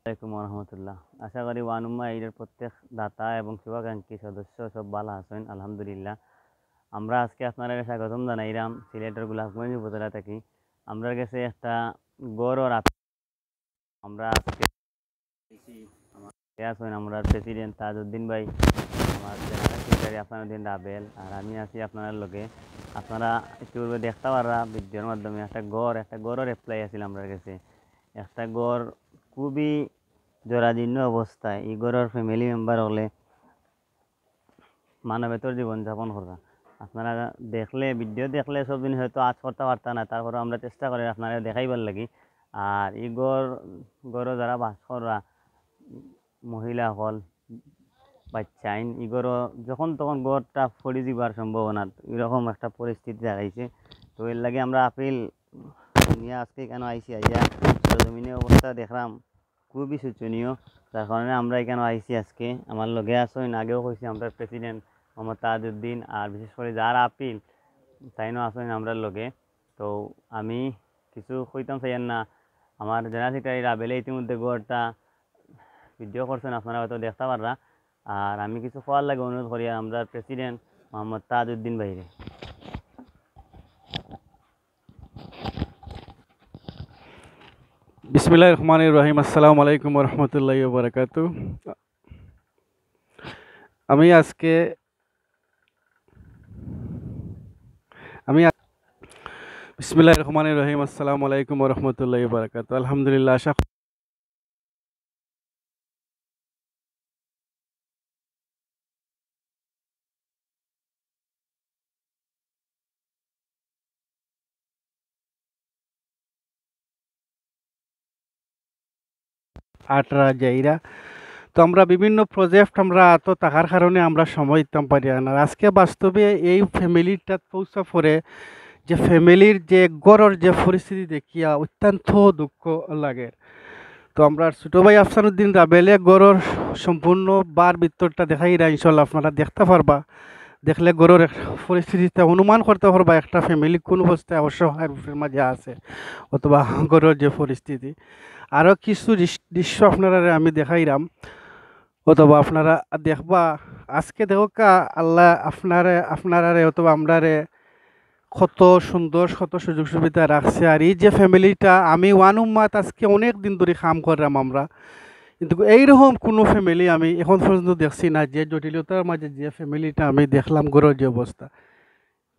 আসসালামু রহমতুল্লাহ। আশা করি ওয়ানুম্মা ঈদের প্রত্যেক দাতা এবং শুভাকাঙ্ক্ষী সদস্য সব ভালো আছেন, আলহামদুলিল্লাহ। আমরা আজকে আপনারা স্বাগতম জানাইলাম সিলেটের গোলাপগঞ্জ উপজেলা থেকে। আমরা কাছে একটা গড় আমরা আজকে আছেন আমরা প্রেসিডেন্ট তাজউদ্দিন ভাই, আমার জেনারেল সেক্রেটারি আপনাদের রাবেল, আর আমি আছি আপনার লগে। আপনারা ইতিপূর্বে দেখতে পারা ভিডিওর মাধ্যমে একটা গড়ের অ্যাপ্লাই আছিল আমরা কাছে। একটা গড় খুবই জরাজীর্ণ অবস্থায়। এই গড়ের ফ্যামিলি মেম্বার হলে মানবেতর জীবনযাপন করা। আপনারা দেখলে ভিডিও দেখলে সব দিন হয়তো আজ করতে পারতাম না, তারপরে আমরা চেষ্টা করি আপনারা দেখাইবার লাগি। আর এই গড় যারা বাস করা মহিলা হল বাচ্চা আইন ইগরও যখন তখন গড়টা ফড়ি যাবার সম্ভাবনা এরকম একটা পরিস্থিতি দাঁড়াইছে। তো এর লাগে আমরা আপিল নিয়ে আজকে কেন আইসি আইয়া জমিনের অবস্থা দেখলাম খুবই শোচনীয়। তার কারণে আমরা এখানে আইসি আজকে। আমার লগে আসেন, আগেও কইছি আমরা প্রেসিডেন্ট মোহাম্মদ তাজউদ্দিন, আর বিশেষ করে যারা আপিল তাইনও আসেন আমরা লগে। তো আমি কিছু কইতাম চাইয়েন না। আমার জেনারেল সেক্রেটারি রাবেলে ইতিমধ্যে গড়টা ভিডিও করছেন, আপনারা হয়তো দেখতে পাররা। আর আমি কিছু খোয়ার লাগে অনুরোধ করি আমরা প্রেসিডেন্ট মোহাম্মদ তাজউদ্দিন ভাইরে। বিসমিল্লাহির রহমানির রহিম। আসসালামু আলাইকুম ওয়া রাহমাতুল্লাহি ওয়া বারাকাতুহু। আমি আজকে আমি বিসমিল্লাহির রহমানির রহিম। আসসালামু আলাইকুম ওয়া রাহমাতুল্লাহি ওয়া বারাকাতুহু। আলহামদুলিল্লাহ, আটরা যাইরা তো আমরা বিভিন্ন প্রজেক্ট আমরা তো থাকার কারণে আমরা সময় দিতাম পারি না। আজকে বাস্তবে এই ফ্যামিলিটা পৌঁছা পরে যে ফ্যামিলির যে গড়ের যে পরিস্থিতি দেখিয়া অত্যন্ত দুঃখ লাগে। তো আমরা ছোটো ভাই আফসানুদ্দিন রাবেলে গড়ের সম্পূর্ণ বার ভিতরটা দেখাই না, ইনশাল্লাহ আপনারা দেখতে পারবা। দেখলে গড়ের পরিস্থিতিতে অনুমান করতে পারবা একটা ফ্যামিলি কোন অবস্থায় অসহায় মাঝে আছে, অথবা গড়ের যে পরিস্থিতি। আরও কিছু দৃশ্য আপনারা আমি দেখাইলাম, অথবা আপনারা দেখবা। আজকে দেখা আল্লাহ আপনারা অথবা আমরারে কত সুন্দর কত সুযোগ সুবিধা রাখছে। আর এই যে ফ্যামিলিটা আমি ওয়ান উম্মাত আজকে অনেক দিন ধরে কাম করলাম আমরা, কিন্তু এইরকম কোনো ফ্যামিলি আমি এখন পর্যন্ত দেখছি না যে জটিলতার মাঝে যে ফ্যামিলিটা আমি দেখলাম গড়ের যে অবস্থা।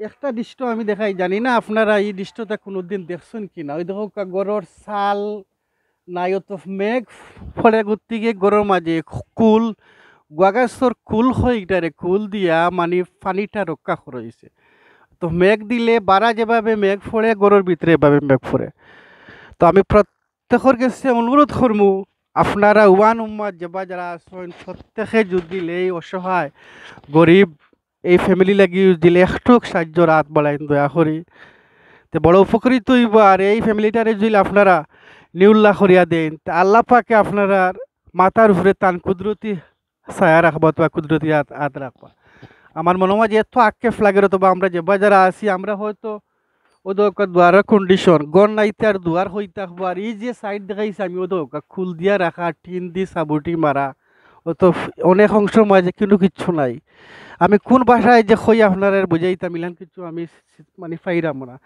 একটা দৃশ্য আমি দেখাই, জানি না আপনারা এই দৃশ্যটা কোনো দিন দেখছেন কি না। ওই দেখো গড়ের ছাল নাই, তো মেঘ ফলে ঘুরতে গিয়ে গড়ের মাঝে কুল গাছর কুল হয়ে গেটারে কুল দিয়া মানে পানিটা রক্ষা করেছে। তো মেঘ দিলে বারা যেভাবে মেঘ ফোড়ে গড়ের ভিতরে এভাবে মেঘ ফোড়ে। তো আমি প্রত্যেকের কাছে অনুরোধ করবো আপনারা ওয়ান উম্মাদ যারা আছেন প্রত্যেকে যদি এই অসহায় গরিব এই ফ্যামিলি লাগি দিলে একটু সাহায্যর হাত বাড়াই দয়া করি, তো বড় উপকৃত হইব। আর এই ফ্যামিলিটারে যদি আপনারা নিউল্লাহ করিয়া দেন, তা আল্লাহ পাকে আপনারা মাথার উপরে তান কুদরতি ছায়া রাখবা অথবা কুদরতি হাত রাখবা। আমার মনে হয় যে এত আক্ষেপ লাগে, অথবা আমরা যে যারা আছি আমরা হয়তো ওদের দুয়ারের কন্ডিশন গড় নাইতে আর দুয়ার হয়ে থাকবো। আর এই যে সাইড দেখাইছে আমি ওদের খুল দিয়া রাখা টিন দি সাবুটি মারা, ও তো অনেক অংশের মাঝে কিন্তু কিচ্ছু নাই। আমি কোন ভাষায় যে কই আপনারা বুঝাইতাম মিলান কিছু আমি মানে পাইরাম না।